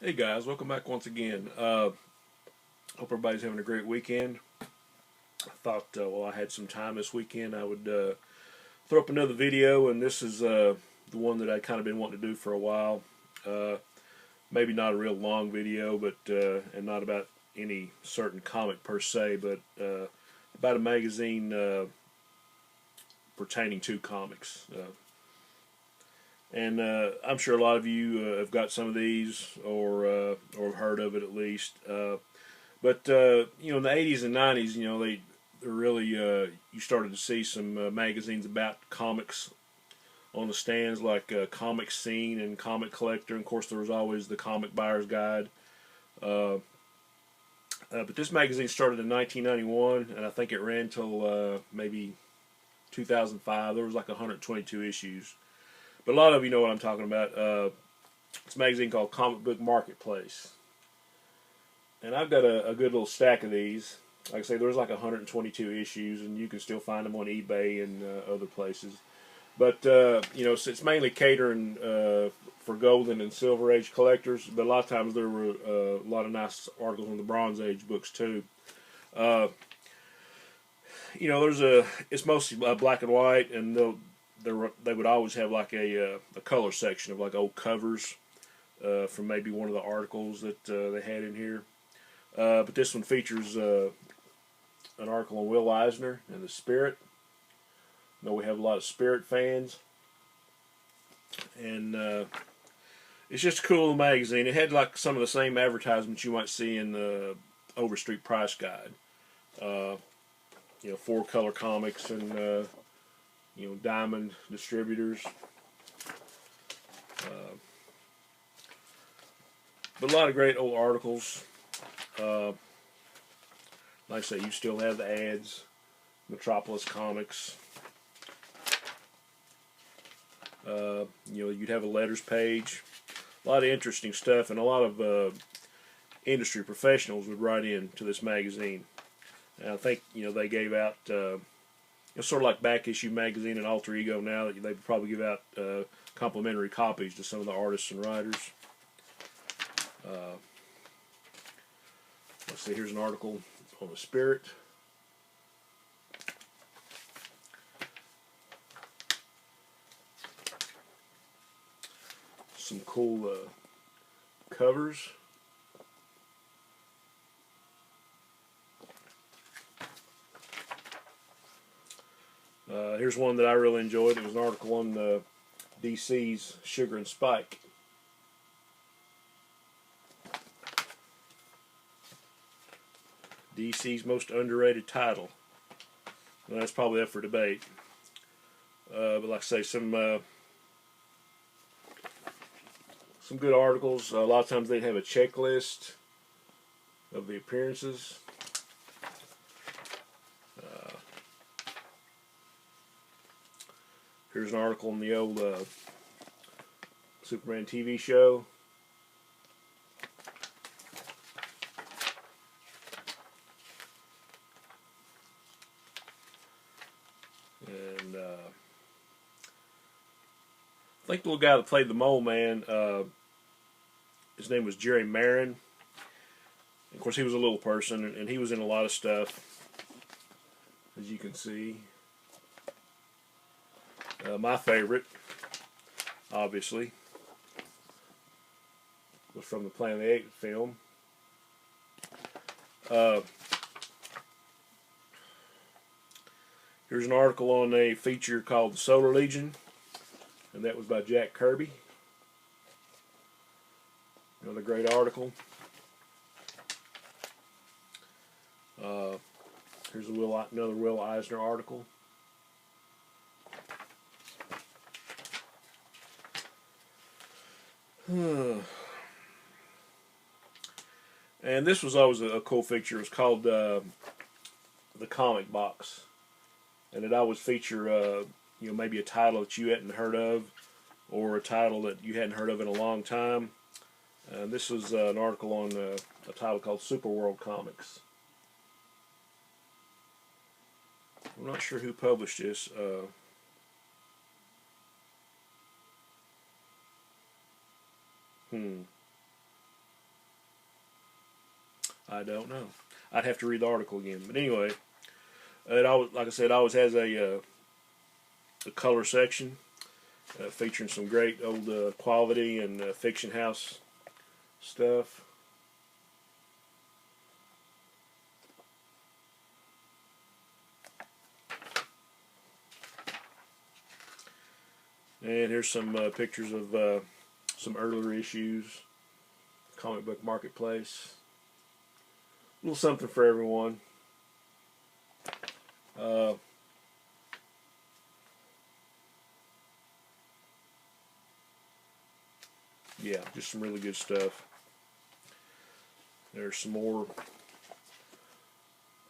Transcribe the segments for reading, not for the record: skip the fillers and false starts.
Hey guys, welcome back once again. Hope everybody's having a great weekend. I thought while I had some time this weekend, I would throw up another video, and this is the one that I kind of been wanting to do for a while. Uh, Maybe not a real long video, but and not about any certain comic per se, but about a magazine pertaining to comics. And I'm sure a lot of you have got some of these or heard of it at least. But in the 80s and 90s, they're really you started to see some magazines about comics on the stands, like Comic Scene and Comic Collector. And of course, there was always the Comic Buyer's Guide. But this magazine started in 1991, and I think it ran till maybe 2005. There was like 122 issues. But a lot of you know what I'm talking about. It's a magazine called Comic Book Marketplace. And I've got a good little stack of these. Like I say, there's like 122 issues, and you can still find them on eBay and other places. But, so it's mainly catering for Golden and Silver Age collectors. But a lot of times there were a lot of nice articles on the Bronze Age books, too. It's mostly black and white, and they would always have like a color section of like old covers from maybe one of the articles that they had in here. But this one features an article on Will Eisner and the Spirit. I know we have a lot of Spirit fans. And it's just a cool magazine. It had like some of the same advertisements you might see in the Overstreet Price Guide. Four color comics and Diamond distributors. But a lot of great old articles. Like I say, you still have the ads. Metropolis Comics. You'd have a letters page. A lot of interesting stuff, and a lot of industry professionals would write in to this magazine. And I think they gave out sort of like Back Issue Magazine and Alter Ego now, that they probably give out complimentary copies to some of the artists and writers. Let's see, here's an article on the Spirit. Some cool covers. Here's one that I really enjoyed. It was an article on DC's Sugar and Spike. DC's most underrated title. Well, that's probably up for debate. But like I say, some good articles. A lot of times they'd have a checklist of the appearances. Here's an article on the old Superman TV show. And I think the little guy that played the Mole Man, his name was Jerry Marin. Of course, he was a little person, and he was in a lot of stuff, as you can see. My favorite, obviously, was from the Planet of the Apes film. Here's an article on a feature called The Solar Legion, and that was by Jack Kirby. Another great article. Here's another Will Eisner article. And this was always a cool feature. It was called the Comic Box, and it always feature maybe a title that you hadn't heard of, or a title that you hadn't heard of in a long time. This was an article on a title called Superworld Comics. I'm not sure who published this. I don't know. I'd have to read the article again. But anyway, it always, like I said, always has a color section featuring some great old quality and fiction house stuff. And here's some pictures of some earlier issues. Comic Book Marketplace. A little something for everyone. Yeah, just some really good stuff. There's some more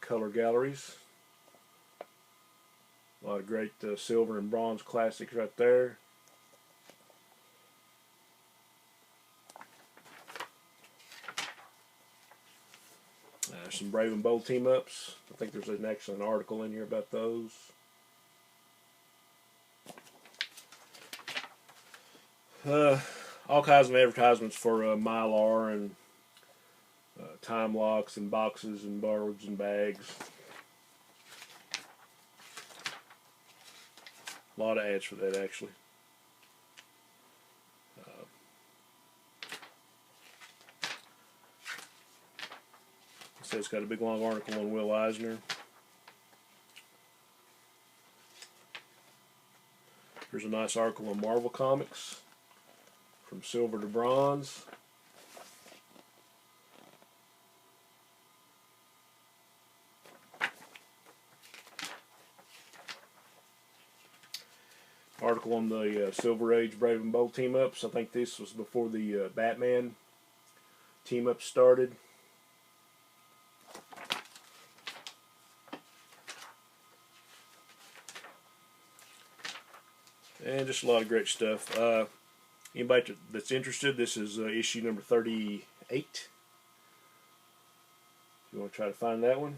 color galleries. A lot of great silver and bronze classics right there. Some Brave and Bold team-ups. I think there's an excellent article in here about those. All kinds of advertisements for Mylar and time locks and boxes and boards and bags. A lot of ads for that, actually. So it's got a big long article on Will Eisner. Here's a nice article on Marvel Comics, from silver to bronze. Article on the Silver Age Brave and Bold team-ups. I think this was before the Batman team-up started. And just a lot of great stuff. Anybody that's interested, this is issue number 38. If you want to try to find that one.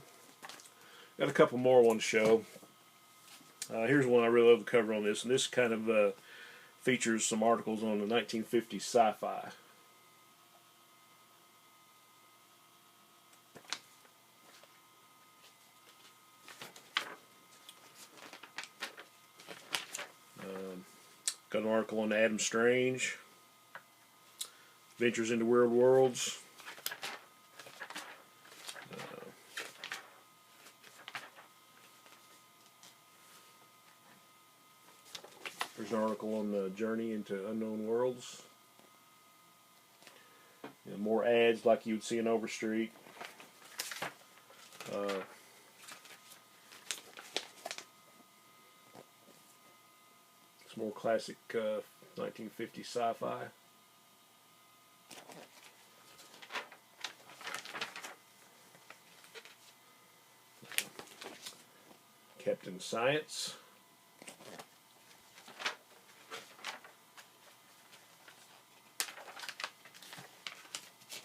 Got a couple more I want to show. Here's one I really love the cover on this, and this kind of features some articles on the 1950s sci-fi. Got an article on Adam Strange, Ventures into Weird Worlds. There's an article on the Journey into Unknown Worlds. More ads like you would see in Overstreet. Some more classic 1950s sci-fi. Captain Science.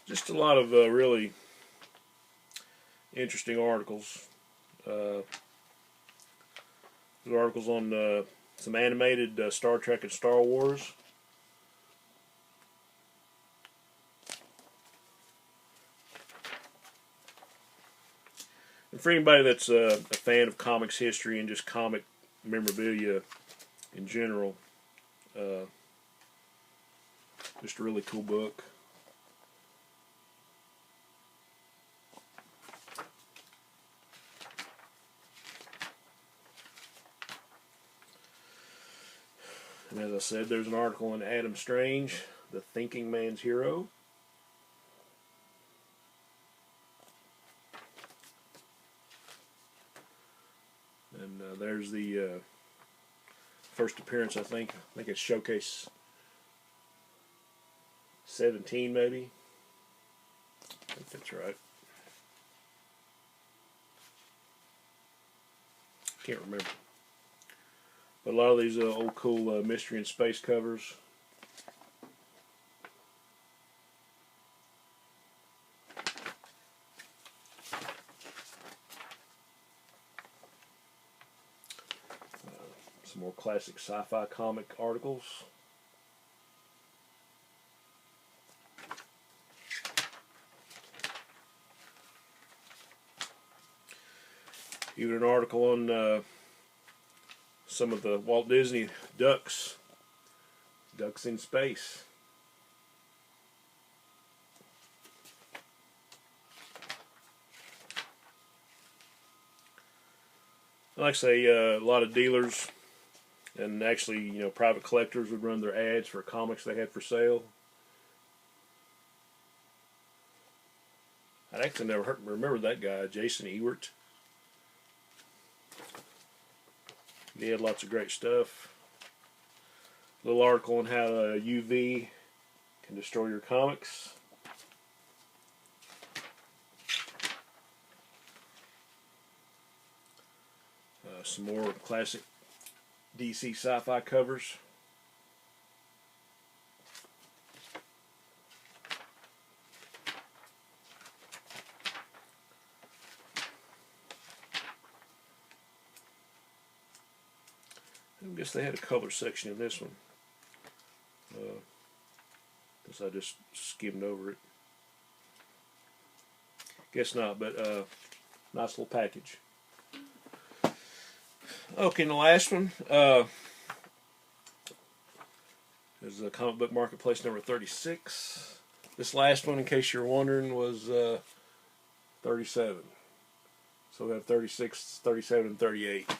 Just a lot of really interesting articles. There's articles on some animated Star Trek and Star Wars. And for anybody that's a fan of comics history and just comic memorabilia in general, just a really cool book. And as I said, there's an article on Adam Strange, the Thinking Man's Hero. And there's the first appearance, I think it's Showcase 17 maybe. I think that's right. Can't remember. But a lot of these old cool mystery and space covers. Some more classic sci-fi comic articles. Even an article on some of the Walt Disney ducks in space. Like I say, a lot of dealers and actually, private collectors would run their ads for comics they had for sale. I actually never remember that guy, Jason Ewert. He had lots of great stuff. A little article on how UV can destroy your comics. Some more classic DC sci-fi covers. I guess they had a color section in this one. Guess I just skimmed over it. Guess not, but nice little package. Okay, and the last one is the Comic Book Marketplace number 36. This last one, in case you're wondering, was 37. So we have 36, 37, and 38.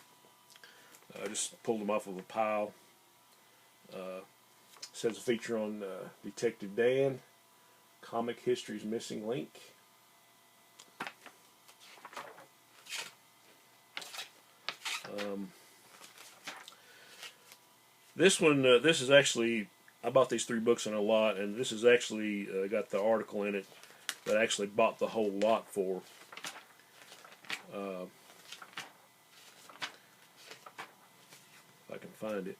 I just pulled them off of a pile. Says a feature on Detective Dan, Comic History's Missing Link. This one, this is actually, I bought these 3 books in a lot, and this is actually got the article in it that I actually bought the whole lot for. If I can find it.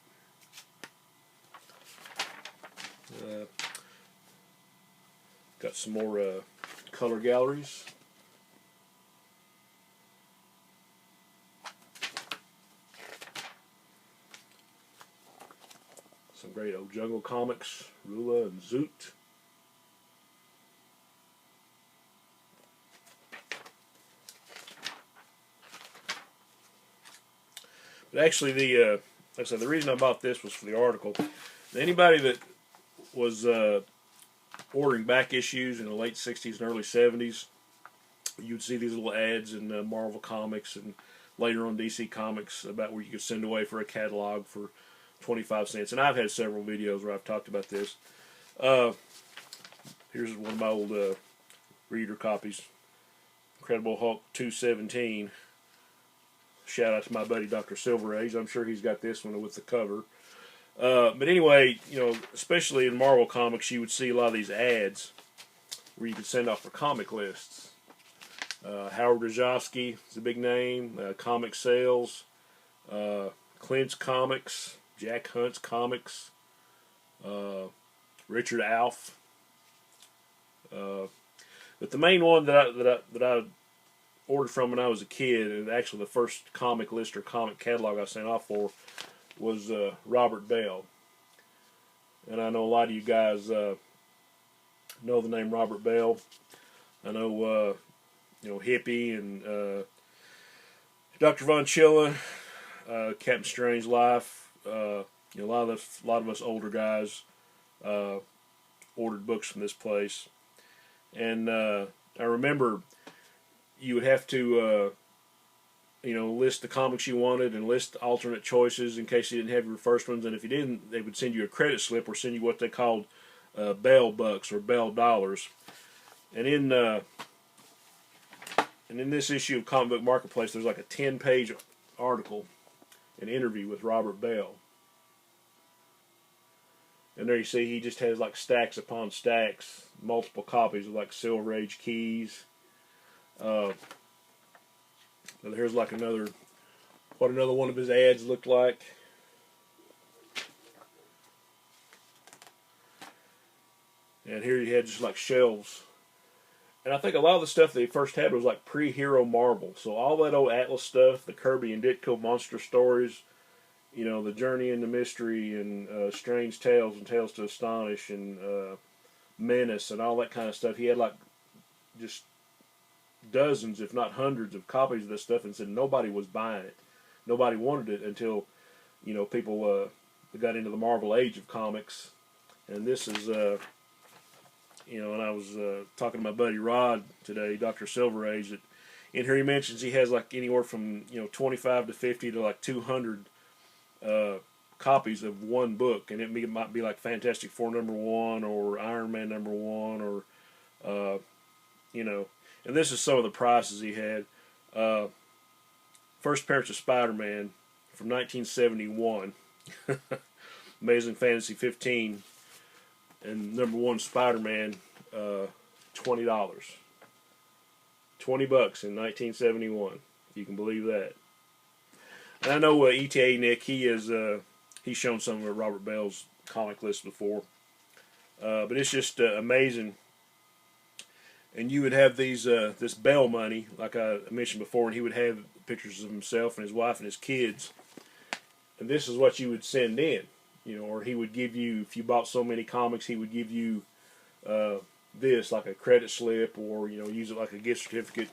Got some more color galleries. Some great old Jungle Comics, Rula and Zoot. But actually, like I said, the reason I bought this was for the article. Anybody that was ordering back issues in the late 60s and early 70s, you'd see these little ads in Marvel Comics and later on DC Comics about where you could send away for a catalog for 25 cents. And I've had several videos where I've talked about this. Here's one of my old reader copies. Incredible Hulk 217. Shout out to my buddy Dr. Silver Age. I'm sure he's got this one with the cover. But anyway, especially in Marvel Comics, you would see a lot of these ads where you could send off for comic lists. Howard Rajowski is a big name. Comic Sales. Clint's Comics. Jack Hunt's Comics. Richard Alf. But the main one that I ordered from when I was a kid, and actually the first comic list or comic catalog I sent off for, was Robert Bell. And I know a lot of you guys know the name Robert Bell. I know Hippie and Dr. Von Chilla, Captain Strange Life. A lot of us older guys ordered books from this place, and I remember you would have to list the comics you wanted and list alternate choices in case you didn't have your first ones. And if you didn't, they would send you a credit slip or send you what they called Bell Bucks or Bell Dollars. And in this issue of Comic Book Marketplace, there's like a 10-page article, an interview with Robert Bell. And there you see he just has like stacks upon stacks, multiple copies of like Silver Age keys. Here's like what another one of his ads looked like. And here you had just like shelves. And I think a lot of the stuff that he first had was like pre-Hero Marvel. So all that old Atlas stuff, the Kirby and Ditko monster stories, the Journey into Mystery and Strange Tales and Tales to Astonish and Menace and all that kind of stuff. He had like just dozens, if not hundreds, of copies of this stuff, and said nobody was buying it. Nobody wanted it until, you know, people got into the Marvel age of comics. And this is, you know, and I was talking to my buddy Rod today, Dr. Silver Age, that in here he mentions he has like anywhere from, you know, 25 to 50 to like 200 copies of one book, and it might be like Fantastic Four #1 or Iron Man #1 or you know, and this is some of the prices he had. First appearance of Spider-Man from 1971, Amazing Fantasy 15, and #1 Spider-Man, $20, $20 in 1971. If you can believe that. And I know ETA Nick, he's shown some of Robert Bell's comic lists before, but it's just amazing. And you would have these this Bell money, like I mentioned before, and he would have pictures of himself and his wife and his kids. And this is what you would send in, you know, or he would give you, if you bought so many comics, he would give you this, like a credit slip, or, you know, use it like a gift certificate.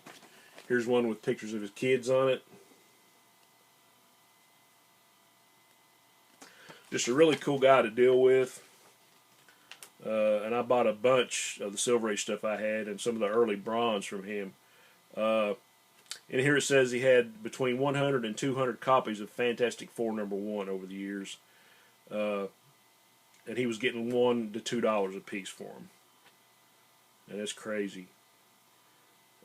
Here's one with pictures of his kids on it. Just a really cool guy to deal with. And I bought a bunch of the Silver Age stuff I had and some of the early bronze from him. And here it says he had between 100 and 200 copies of Fantastic Four #1 over the years. And he was getting $1 to $2 a piece for them. And that's crazy.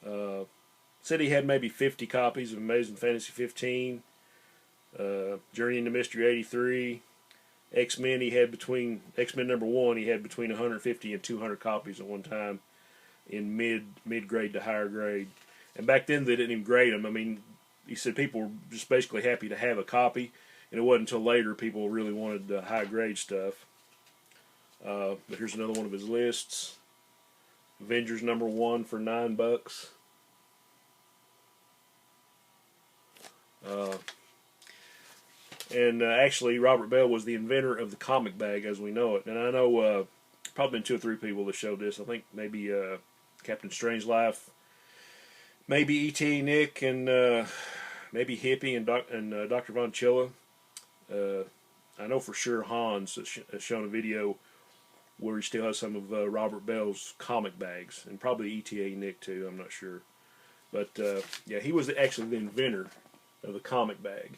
Said he had maybe 50 copies of Amazing Fantasy 15. Journey into Mystery 83. X-Men X-Men #1 he had between 150 and 200 copies at one time in mid grade to higher grade. And back then they didn't even grade them. I mean, he said people were just basically happy to have a copy, and it wasn't until later people really wanted the high grade stuff. But here's another one of his lists. Avengers #1 for $9. And actually, Robert Bell was the inventor of the comic bag as we know it. And I know probably been 2 or 3 people that showed this. I think maybe Captain Strangelove, maybe E.T. Nick, and maybe Hippie and Dr. Von Chilla. I know for sure Hans has shown a video where he still has some of Robert Bell's comic bags, and probably E.T.A. Nick too. I'm not sure, but yeah, he was actually the inventor of the comic bag.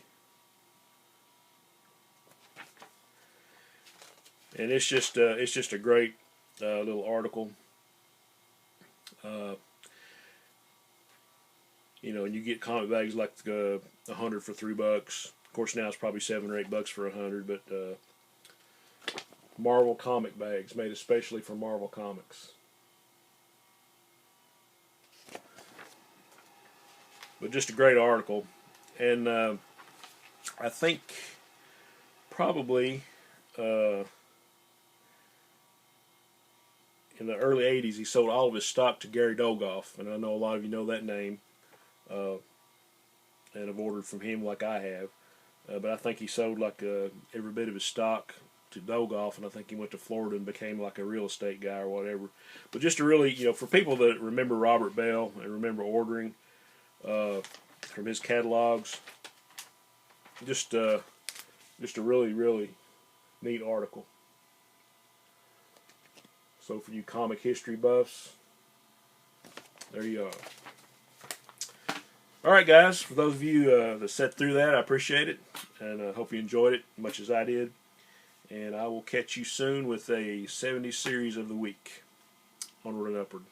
And it's just a great little article. You know, and you get comic bags like 100 for $3. Of course, now it's probably $7 or $8 for 100. But Marvel comic bags made especially for Marvel Comics. But just a great article, and I think probably. In the early 80s, he sold all of his stock to Gary Dolgoff, and I know a lot of you know that name, and have ordered from him like I have. But I think he sold like every bit of his stock to Dolgoff, and I think he went to Florida and became like a real estate guy or whatever. But just to really, you know, for people that remember Robert Bell and remember ordering from his catalogs, just a really, really neat article. So for you comic history buffs, there you are. Alright guys, for those of you that sat through that, I appreciate it, and I hope you enjoyed it as much as I did. And I will catch you soon with a 70s series of the week. Onward and upward.